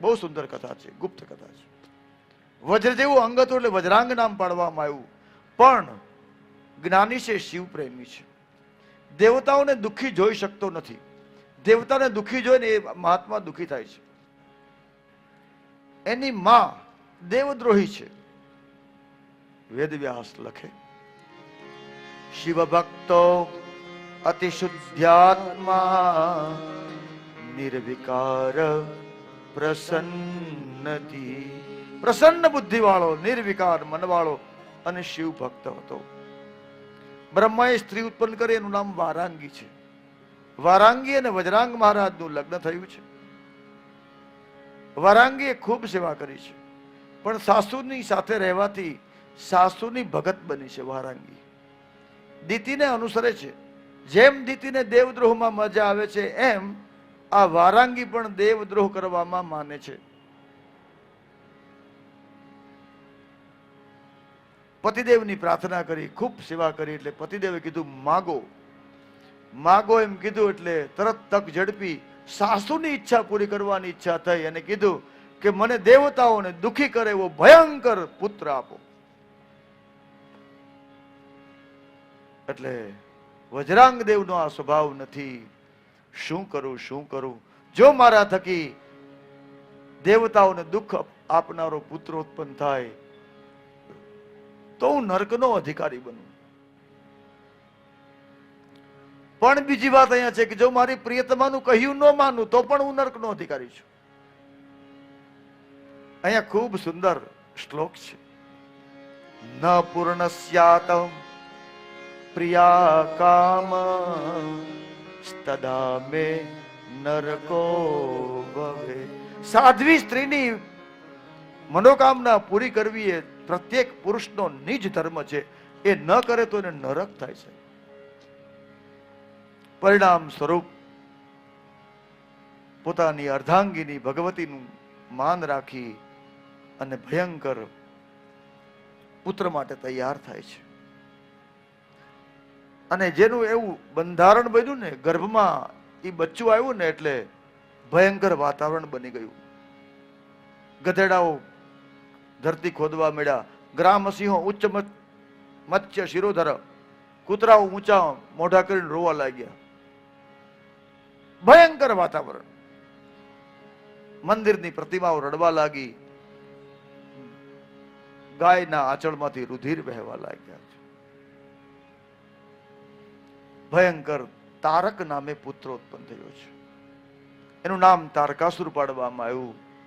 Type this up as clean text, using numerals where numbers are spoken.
બહુ સુંદર કથા છે, ગુપ્ત કથા છે. વજ્ર જેવું અંગ હતું એટલે વજ્રાંગ નામ પાડવામાં આવ્યું. પણ જ્ઞાની છે, શિવ પ્રેમી છે. દેવતાઓને દુઃખી જોઈ શકતો નથી. દેવતાને દુઃખી જોઈને એ મહાત્મા દુઃખી થાય છે. એની માં દેવદ્રોહી છે. વેદવ્યાસ લખે, શિવ ભક્તો અતિ શુદ્ધ્યાત્મા નિર્વિકાર પ્રસન્નતી. પ્રસન્ન બુદ્ધિ વાળો, નિર્વિકાર મન વાળો અને શિવ ભક્ત હતો. બ્રહ્માએ સ્ત્રી ઉત્પન્ન કરી, એનું નામ વારાંગી છે. વારાંગી અને વજરાંગ મહારાજનું લગ્ન થયું છે. વારાંગીએ ખૂબ સેવા કરી છે, પણ સાસુની સાથે રહેવાથી સાસુની ભગત બની છે. વારાંગી દીતીને અનુસરે છે. જેમ દીતીને દેવદ્રોહમાં મજા આવે છે, એમ આ વારાંગી પણ દેવદ્રોહ કરવામાં માને છે. પતિદેવની પ્રાર્થના કરી, ખૂબ સેવા કરી, એટલે પતિદેવે કીધું માગો માગો એમ કીધું એટલે તરત તક ઝડપી સાસુની ઈચ્છા પૂરી કરવાની ઈચ્છા થઈ અને કીધું કે મને દેવતાઓને દુખી કરે એવો ભયંકર પુત્ર આપો. એટલે વજરાંગ દેવનો આ સ્વભાવ નથી. શું કરું શું કરું? જો મારા થકી દેવતાઓને દુઃખ આપનારો પુત્ર ઉત્પન્ન થાય તો હું નરકનો અધિકારી બનું. પણ બીજી વાત અહીંયા છે કે જો મારી પ્રિયતમાનું કહ્યું ન માનું તો પણ હું નરકનો અધિકારી છું. અહીંયા ખૂબ સુંદર શ્લોક છે. ન પૂર્ણસ્યાત પ્રિયા કામ તદા મે નરકો ભવે. સાધ્વી સ્ત્રીની મનોકામના પૂરી કરવી એ પ્રત્યેક પુરુષનો નિજ ધર્મ છે. એ ન કરે તો એને નરક થાય છે. પરિણામ સ્વરૂપ પોતાની અર્ધાંગીની ભગવતીનું માન રાખી અને ભયંકર પુત્ર માટે તૈયાર થાય છે. અને જેનું એવું બંધારણ બન્યું ને, ગર્ભમાં એ બચ્ચું આવ્યું ને એટલે ભયંકર વાતાવરણ બની ગયું. ગધેડાઓ ધરતી ખોદવા મળ્યા, ગ્રામસિંહો ઉચ્ચ મત્સ્ય શિરોધર, કૂતરાઓ ઊંચા મોઢા કરીને રોવા લાગ્યા. ભયંકર વાતાવરણ. મંદિરની પ્રતિમાઓ રડવા લાગી, ગાયના આંચળમાંથી રુધિર વહેવા લાગ્યા. ભયંકર તારક નામે પુત્ર ઉત્પન્ન થયો છે. એનું નામ તારકાસુર પાડવામાં આવ્યું.